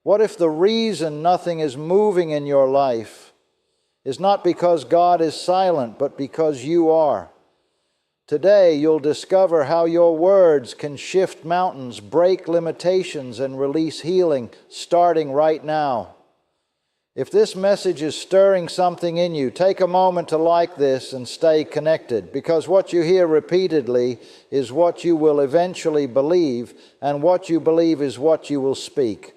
What if the reason nothing is moving in your life is not because God is silent, but because you are? Today, you'll discover how your words can shift mountains, break limitations, and release healing, starting right now. If this message is stirring something in you, take a moment to like this and stay connected, because what you hear repeatedly is what you will eventually believe, and what you believe is what you will speak.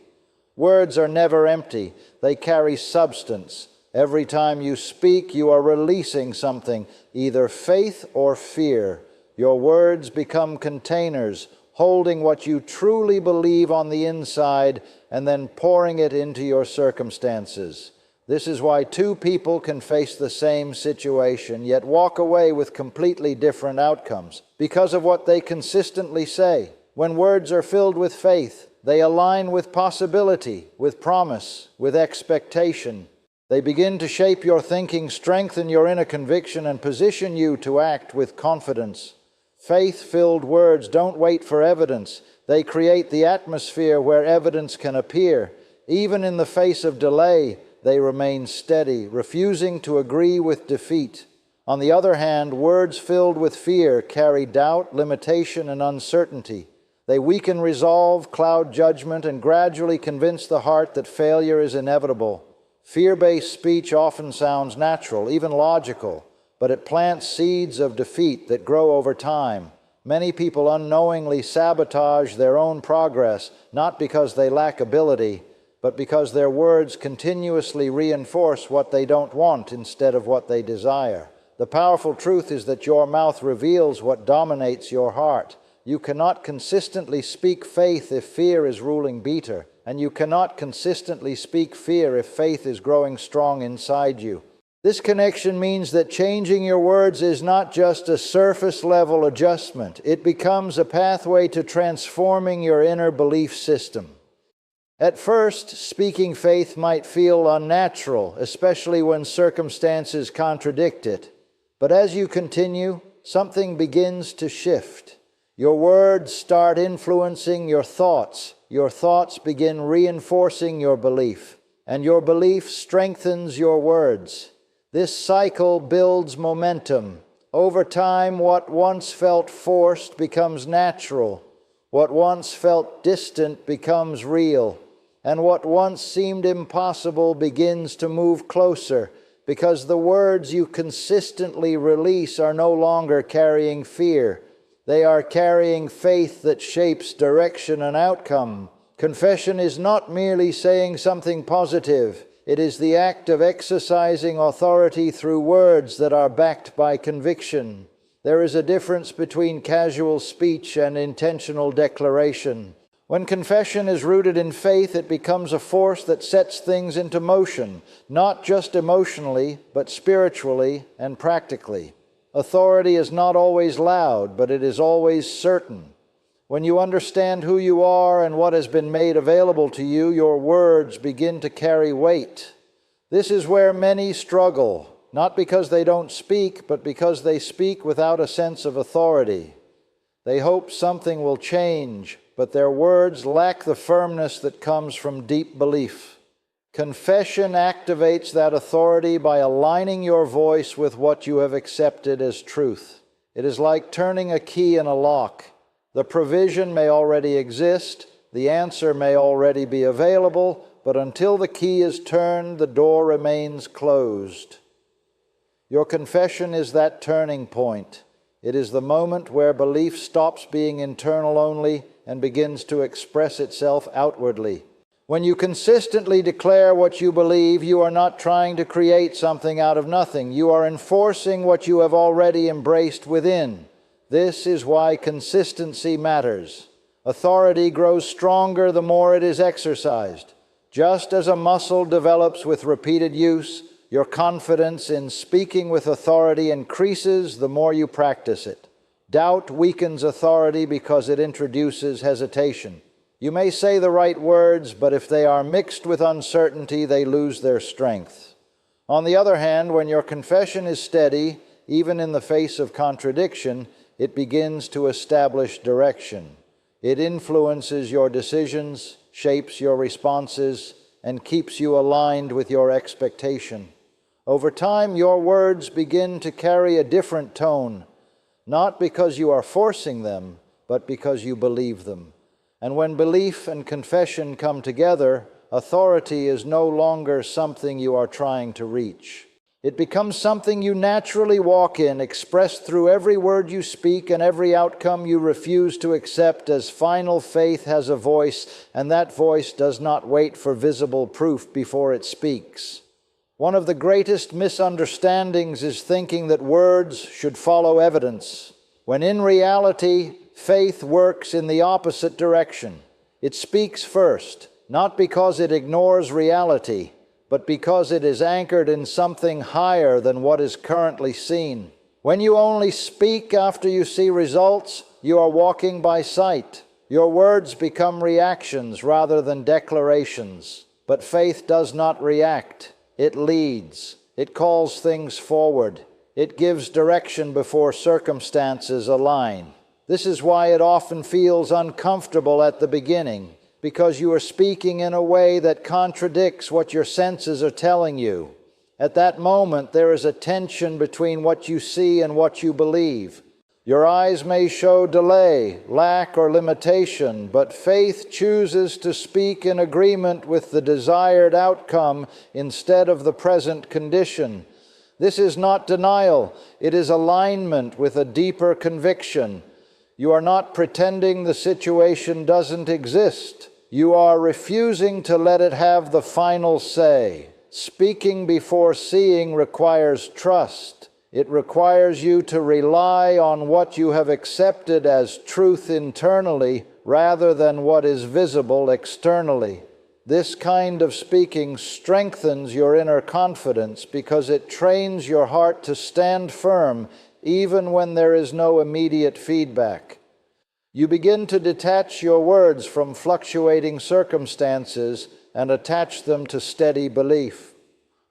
Words are never empty. They carry substance. Every time you speak, you are releasing something, either faith or fear. Your words become containers, holding what you truly believe on the inside and then pouring it into your circumstances. This is why two people can face the same situation, yet walk away with completely different outcomes, because of what they consistently say. When words are filled with faith, they align with possibility, with promise, with expectation. They begin to shape your thinking, strengthen your inner conviction, and position you to act with confidence. Faith-filled words don't wait for evidence. They create the atmosphere where evidence can appear. Even in the face of delay, they remain steady, refusing to agree with defeat. On the other hand, words filled with fear carry doubt, limitation, and uncertainty. They weaken resolve, cloud judgment, and gradually convince the heart that failure is inevitable. Fear-based speech often sounds natural, even logical, but it plants seeds of defeat that grow over time. Many people unknowingly sabotage their own progress, not because they lack ability, but because their words continuously reinforce what they don't want instead of what they desire. The powerful truth is that your mouth reveals what dominates your heart. You cannot consistently speak faith if fear is ruling beater, and you cannot consistently speak fear if faith is growing strong inside you. This connection means that changing your words is not just a surface-level adjustment. It becomes a pathway to transforming your inner belief system. At first, speaking faith might feel unnatural, especially when circumstances contradict it. But as you continue, something begins to shift. Your words start influencing your thoughts. Your thoughts begin reinforcing your belief, and your belief strengthens your words. This cycle builds momentum. Over time, what once felt forced becomes natural. What once felt distant becomes real. And what once seemed impossible begins to move closer, because the words you consistently release are no longer carrying fear. They are carrying faith that shapes direction and outcome. Confession is not merely saying something positive. It is the act of exercising authority through words that are backed by conviction. There is a difference between casual speech and intentional declaration. When confession is rooted in faith, it becomes a force that sets things into motion, not just emotionally, but spiritually and practically. Authority is not always loud, but it is always certain. When you understand who you are and what has been made available to you, your words begin to carry weight. This is where many struggle, not because they don't speak, but because they speak without a sense of authority. They hope something will change, but their words lack the firmness that comes from deep belief. Confession activates that authority by aligning your voice with what you have accepted as truth. It is like turning a key in a lock. The provision may already exist, the answer may already be available, but until the key is turned, the door remains closed. Your confession is that turning point. It is the moment where belief stops being internal only and begins to express itself outwardly. When you consistently declare what you believe, you are not trying to create something out of nothing. You are enforcing what you have already embraced within. This is why consistency matters. Authority grows stronger the more it is exercised. Just as a muscle develops with repeated use, your confidence in speaking with authority increases the more you practice it. Doubt weakens authority because it introduces hesitation. You may say the right words, but if they are mixed with uncertainty, they lose their strength. On the other hand, when your confession is steady, even in the face of contradiction, it begins to establish direction. It influences your decisions, shapes your responses, and keeps you aligned with your expectation. Over time, your words begin to carry a different tone, not because you are forcing them, but because you believe them. And when belief and confession come together, authority is no longer something you are trying to reach. It becomes something you naturally walk in, expressed through every word you speak and every outcome you refuse to accept, as final faith has a voice, and that voice does not wait for visible proof before it speaks. One of the greatest misunderstandings is thinking that words should follow evidence, when in reality, faith works in the opposite direction. It speaks first, not because it ignores reality, but because it is anchored in something higher than what is currently seen. When you only speak after you see results, you are walking by sight. Your words become reactions rather than declarations. But faith does not react. It leads. It calls things forward. It gives direction before circumstances align. This is why it often feels uncomfortable at the beginning, because you are speaking in a way that contradicts what your senses are telling you. At that moment, there is a tension between what you see and what you believe. Your eyes may show delay, lack, or limitation, but faith chooses to speak in agreement with the desired outcome instead of the present condition. This is not denial, it is alignment with a deeper conviction. You are not pretending the situation doesn't exist. You are refusing to let it have the final say. Speaking before seeing requires trust. It requires you to rely on what you have accepted as truth internally rather than what is visible externally. This kind of speaking strengthens your inner confidence because it trains your heart to stand firm even when there is no immediate feedback. You begin to detach your words from fluctuating circumstances and attach them to steady belief.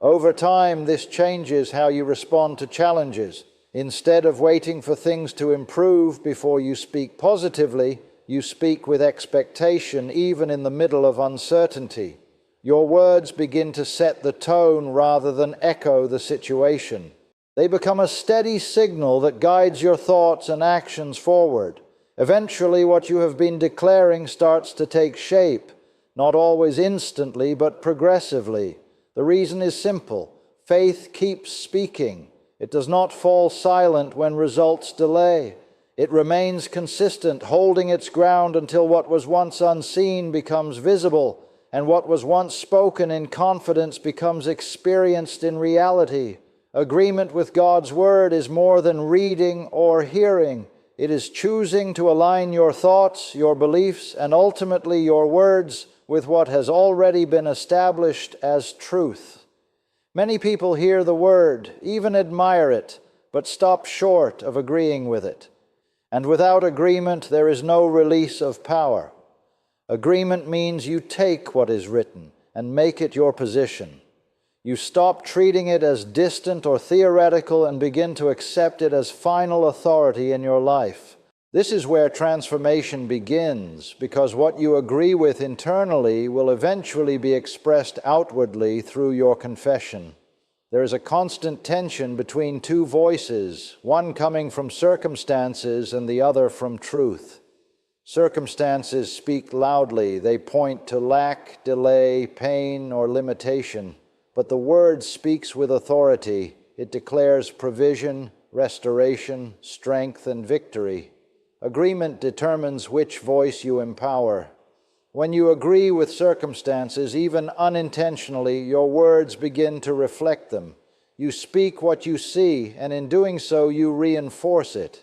Over time, this changes how you respond to challenges. Instead of waiting for things to improve before you speak positively, you speak with expectation even in the middle of uncertainty. Your words begin to set the tone rather than echo the situation. They become a steady signal that guides your thoughts and actions forward. Eventually, what you have been declaring starts to take shape, not always instantly, but progressively. The reason is simple. Faith keeps speaking. It does not fall silent when results delay. It remains consistent, holding its ground until what was once unseen becomes visible, and what was once spoken in confidence becomes experienced in reality. Agreement with God's Word is more than reading or hearing. It is choosing to align your thoughts, your beliefs, and ultimately your words with what has already been established as truth. Many people hear the Word, even admire it, but stop short of agreeing with it. And without agreement, there is no release of power. Agreement means you take what is written and make it your position. You stop treating it as distant or theoretical and begin to accept it as final authority in your life. This is where transformation begins, because what you agree with internally will eventually be expressed outwardly through your confession. There is a constant tension between two voices, one coming from circumstances and the other from truth. Circumstances speak loudly. They point to lack, delay, pain, or limitation. But the Word speaks with authority. It declares provision, restoration, strength, and victory. Agreement determines which voice you empower. When you agree with circumstances, even unintentionally, your words begin to reflect them. You speak what you see, and in doing so, you reinforce it.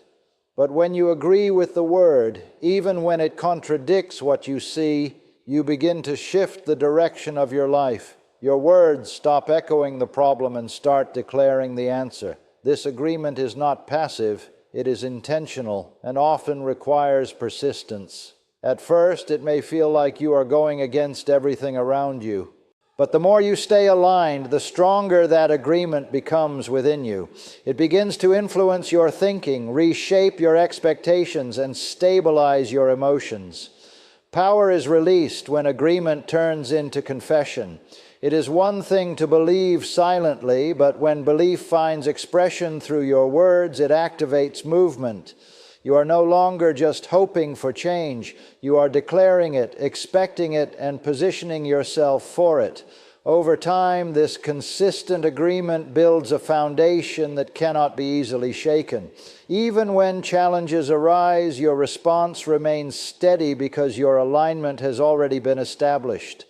But when you agree with the Word, even when it contradicts what you see, you begin to shift the direction of your life. Your words stop echoing the problem and start declaring the answer. This agreement is not passive, it is intentional, and often requires persistence. At first, it may feel like you are going against everything around you. But the more you stay aligned, the stronger that agreement becomes within you. It begins to influence your thinking, reshape your expectations, and stabilize your emotions. Power is released when agreement turns into confession. It is one thing to believe silently, but when belief finds expression through your words, it activates movement. You are no longer just hoping for change. You are declaring it, expecting it, and positioning yourself for it. Over time, this consistent agreement builds a foundation that cannot be easily shaken. Even when challenges arise, your response remains steady because your alignment has already been established.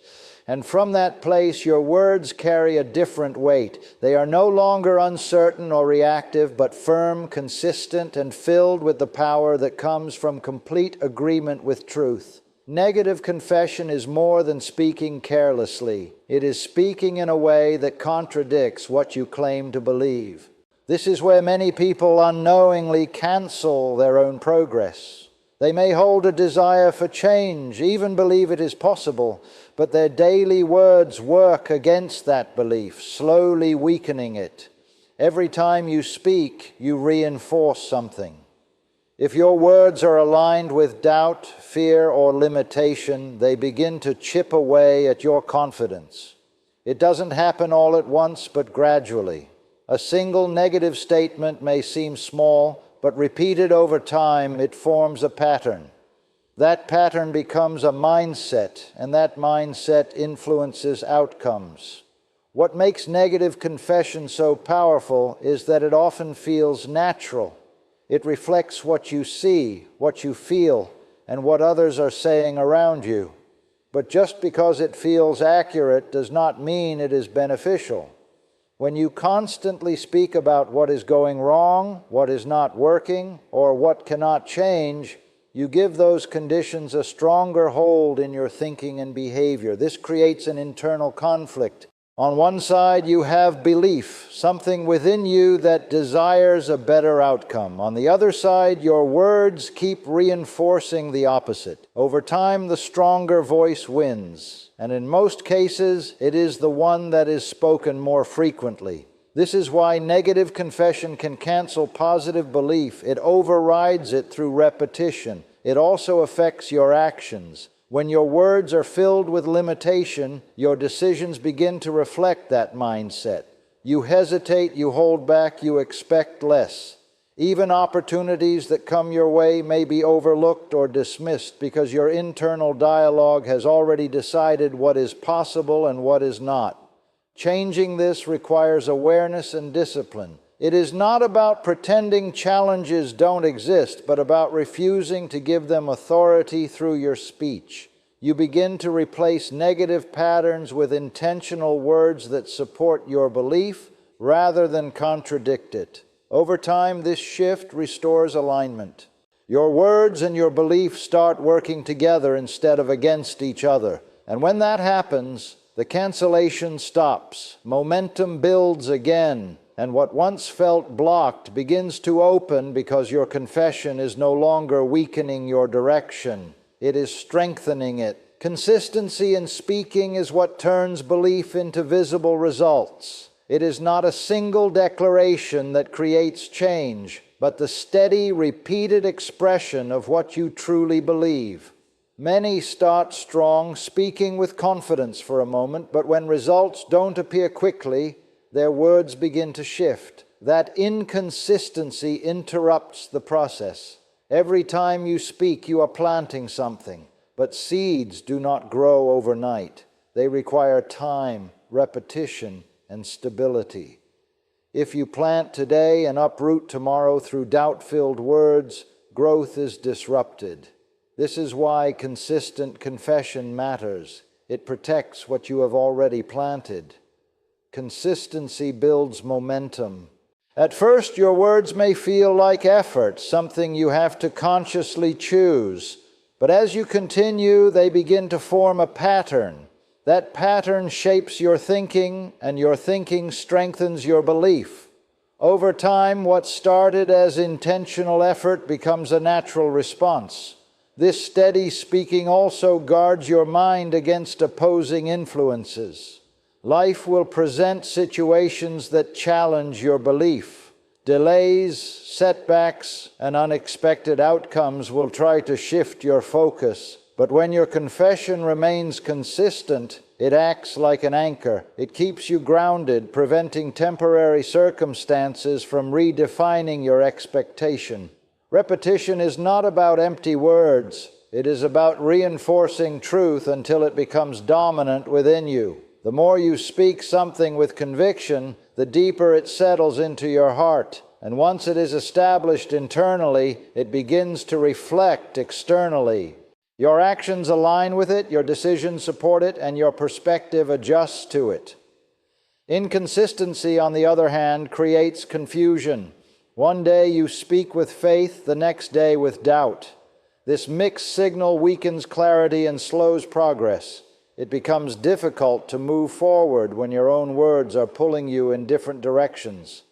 And from that place, your words carry a different weight. They are no longer uncertain or reactive, but firm, consistent, and filled with the power that comes from complete agreement with truth. Negative confession is more than speaking carelessly. It is speaking in a way that contradicts what you claim to believe. This is where many people unknowingly cancel their own progress. They may hold a desire for change, even believe it is possible, but their daily words work against that belief, slowly weakening it. Every time you speak, you reinforce something. If your words are aligned with doubt, fear, or limitation, they begin to chip away at your confidence. It doesn't happen all at once, but gradually. A single negative statement may seem small, but repeated over time, it forms a pattern. That pattern becomes a mindset, and that mindset influences outcomes. What makes negative confession so powerful is that it often feels natural. It reflects what you see, what you feel, and what others are saying around you. But just because it feels accurate does not mean it is beneficial. When you constantly speak about what is going wrong, what is not working, or what cannot change, you give those conditions a stronger hold in your thinking and behavior. This creates an internal conflict. On one side, you have belief, something within you that desires a better outcome. On the other side, your words keep reinforcing the opposite. Over time, the stronger voice wins, and in most cases, it is the one that is spoken more frequently. This is why negative confession can cancel positive belief. It overrides it through repetition. It also affects your actions. When your words are filled with limitation, your decisions begin to reflect that mindset. You hesitate, you hold back, you expect less. Even opportunities that come your way may be overlooked or dismissed because your internal dialogue has already decided what is possible and what is not. Changing this requires awareness and discipline. It is not about pretending challenges don't exist, but about refusing to give them authority through your speech. You begin to replace negative patterns with intentional words that support your belief rather than contradict it. Over time, this shift restores alignment. Your words and your belief start working together instead of against each other. And when that happens, the cancellation stops. Momentum builds again. And what once felt blocked begins to open because your confession is no longer weakening your direction. It is strengthening it. Consistency in speaking is what turns belief into visible results. It is not a single declaration that creates change, but the steady, repeated expression of what you truly believe. Many start strong, speaking with confidence for a moment, but when results don't appear quickly, their words begin to shift. That inconsistency interrupts the process. Every time you speak, you are planting something, but seeds do not grow overnight. They require time, repetition, and stability. If you plant today and uproot tomorrow through doubt-filled words, growth is disrupted. This is why consistent confession matters. It protects what you have already planted. Consistency builds momentum. At first, your words may feel like effort, something you have to consciously choose. But as you continue, they begin to form a pattern. That pattern shapes your thinking, and your thinking strengthens your belief. Over time, what started as intentional effort becomes a natural response. This steady speaking also guards your mind against opposing influences. Life will present situations that challenge your belief. Delays, setbacks, and unexpected outcomes will try to shift your focus. But when your confession remains consistent, it acts like an anchor. It keeps you grounded, preventing temporary circumstances from redefining your expectation. Repetition is not about empty words. It is about reinforcing truth until it becomes dominant within you. The more you speak something with conviction, the deeper it settles into your heart. And once it is established internally, it begins to reflect externally. Your actions align with it, your decisions support it, and your perspective adjusts to it. Inconsistency, on the other hand, creates confusion. One day you speak with faith, the next day with doubt. This mixed signal weakens clarity and slows progress. It becomes difficult to move forward when your own words are pulling you in different directions.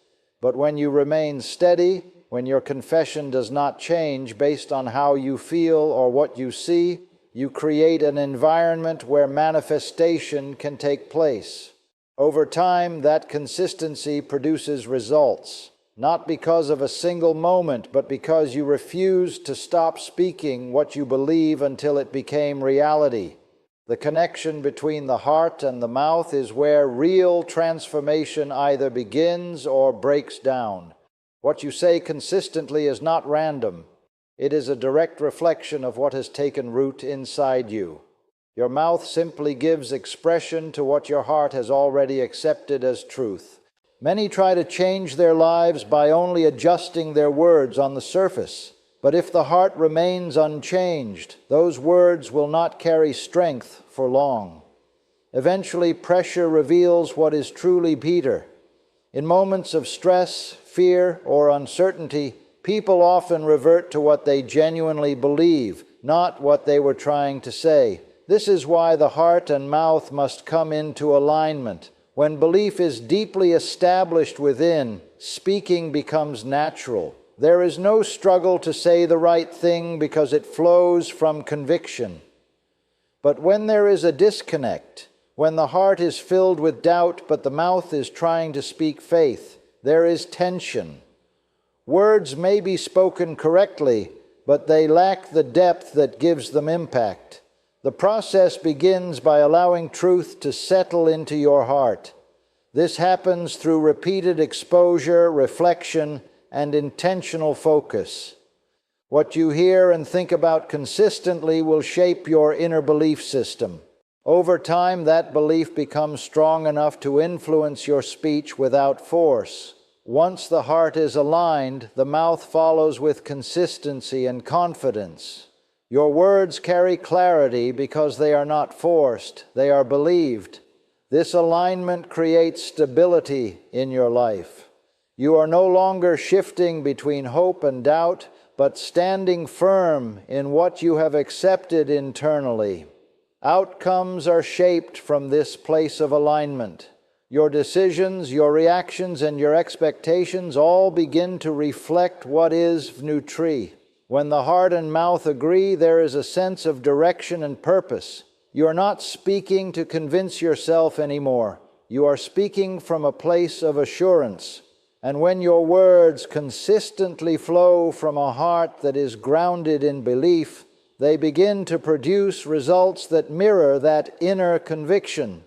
But when you remain steady, when your confession does not change based on how you feel or what you see, you create an environment where manifestation can take place. Over time, that consistency produces results, not because of a single moment, but because you refused to stop speaking what you believe until it became reality. The connection between the heart and the mouth is where real transformation either begins or breaks down. What you say consistently is not random. It is a direct reflection of what has taken root inside you. Your mouth simply gives expression to what your heart has already accepted as truth. Many try to change their lives by only adjusting their words on the surface. But if the heart remains unchanged, those words will not carry strength for long. Eventually, pressure reveals what is truly Peter. In moments of stress, fear, or uncertainty, people often revert to what they genuinely believe, not what they were trying to say. This is why the heart and mouth must come into alignment. When belief is deeply established within, speaking becomes natural. There is no struggle to say the right thing because it flows from conviction. But when there is a disconnect, when the heart is filled with doubt but the mouth is trying to speak faith, there is tension. Words may be spoken correctly, but they lack the depth that gives them impact. The process begins by allowing truth to settle into your heart. This happens through repeated exposure, reflection, and intentional focus. What you hear and think about consistently will shape your inner belief system. Over time, that belief becomes strong enough to influence your speech without force. Once the heart is aligned, the mouth follows with consistency and confidence. Your words carry clarity because they are not forced, they are believed. This alignment creates stability in your life. You are no longer shifting between hope and doubt, but standing firm in what you have accepted internally. Outcomes are shaped from this place of alignment. Your decisions, your reactions, and your expectations all begin to reflect what is Vnutri. When the heart and mouth agree, there is a sense of direction and purpose. You are not speaking to convince yourself anymore. You are speaking from a place of assurance. And when your words consistently flow from a heart that is grounded in belief, they begin to produce results that mirror that inner conviction.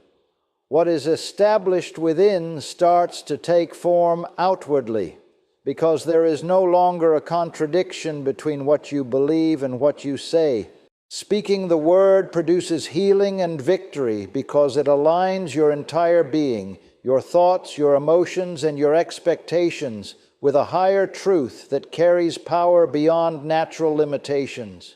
What is established within starts to take form outwardly, because there is no longer a contradiction between what you believe and what you say. Speaking the word produces healing and victory because it aligns your entire being, your thoughts, your emotions, and your expectations with a higher truth that carries power beyond natural limitations.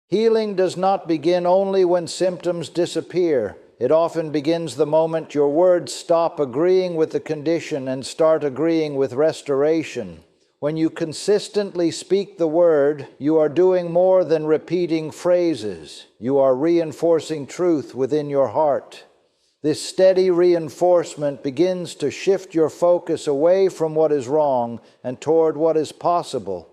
Healing does not begin only when symptoms disappear. It often begins the moment your words stop agreeing with the condition and start agreeing with restoration. When you consistently speak the word, you are doing more than repeating phrases. You are reinforcing truth within your heart. This steady reinforcement begins to shift your focus away from what is wrong and toward what is possible.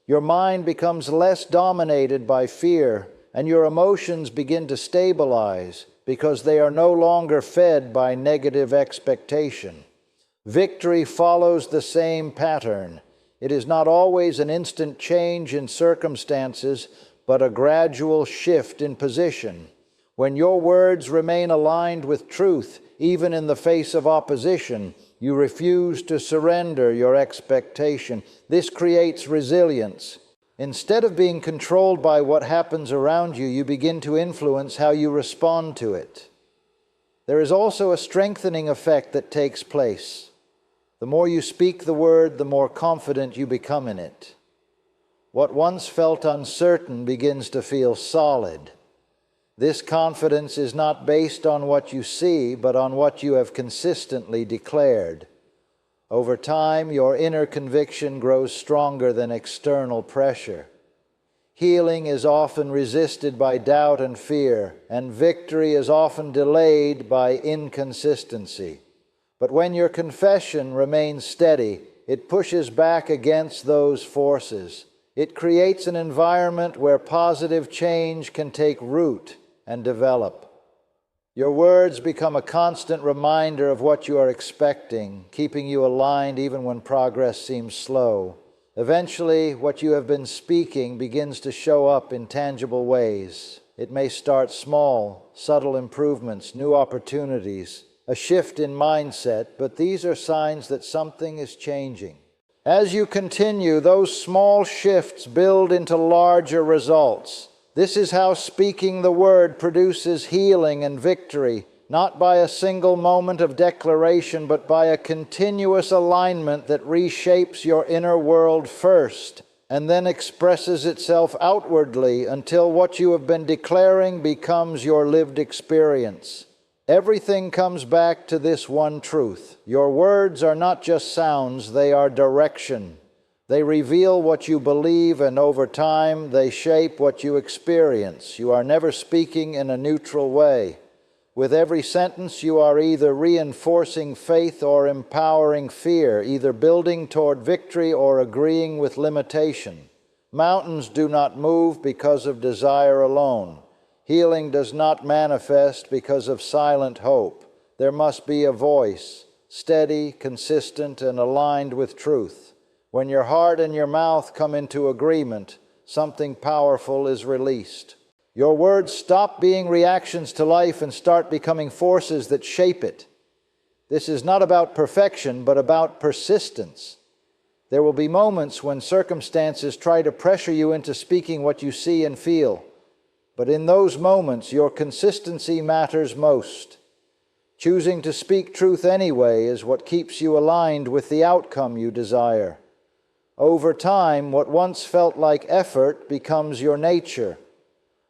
Your mind becomes less dominated by fear, and your emotions begin to stabilize because they are no longer fed by negative expectation. Victory follows the same pattern. It is not always an instant change in circumstances, but a gradual shift in position. When your words remain aligned with truth, even in the face of opposition, you refuse to surrender your expectation. This creates resilience. Instead of being controlled by what happens around you, you begin to influence how you respond to it. There is also a strengthening effect that takes place. The more you speak the word, the more confident you become in it. What once felt uncertain begins to feel solid. This confidence is not based on what you see, but on what you have consistently declared. Over time, your inner conviction grows stronger than external pressure. Healing is often resisted by doubt and fear, and victory is often delayed by inconsistency. But when your confession remains steady, it pushes back against those forces. It creates an environment where positive change can take root and develop. Your words become a constant reminder of what you are expecting, keeping you aligned even when progress seems slow. Eventually, what you have been speaking begins to show up in tangible ways. It may start small, subtle improvements, new opportunities, a shift in mindset, but these are signs that something is changing. As you continue, those small shifts build into larger results. This is how speaking the word produces healing and victory, not by a single moment of declaration, but by a continuous alignment that reshapes your inner world first, and then expresses itself outwardly until what you have been declaring becomes your lived experience. Everything comes back to this one truth. Your words are not just sounds, they are direction. They reveal what you believe, and over time, they shape what you experience. You are never speaking in a neutral way. With every sentence, you are either reinforcing faith or empowering fear, either building toward victory or agreeing with limitation. Mountains do not move because of desire alone. Healing does not manifest because of silent hope. There must be a voice, steady, consistent, and aligned with truth. When your heart and your mouth come into agreement, something powerful is released. Your words stop being reactions to life and start becoming forces that shape it. This is not about perfection, but about persistence. There will be moments when circumstances try to pressure you into speaking what you see and feel. But in those moments, your consistency matters most. Choosing to speak truth anyway is what keeps you aligned with the outcome you desire. Over time, what once felt like effort becomes your nature.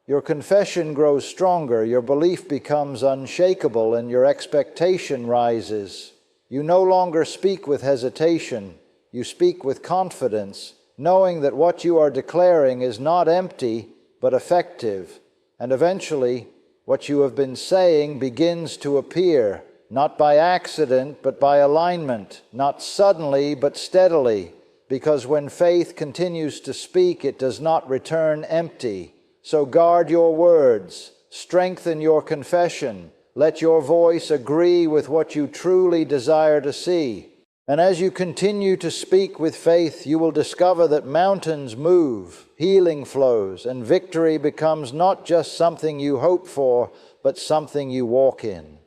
Your confession grows stronger, your belief becomes unshakable, and your expectation rises. You no longer speak with hesitation, you speak with confidence, knowing that what you are declaring is not empty, but effective. And eventually, what you have been saying begins to appear, not by accident, but by alignment, not suddenly, but steadily. Because when faith continues to speak, it does not return empty. So guard your words, strengthen your confession, let your voice agree with what you truly desire to see. And as you continue to speak with faith, you will discover that mountains move, healing flows, and victory becomes not just something you hope for, but something you walk in.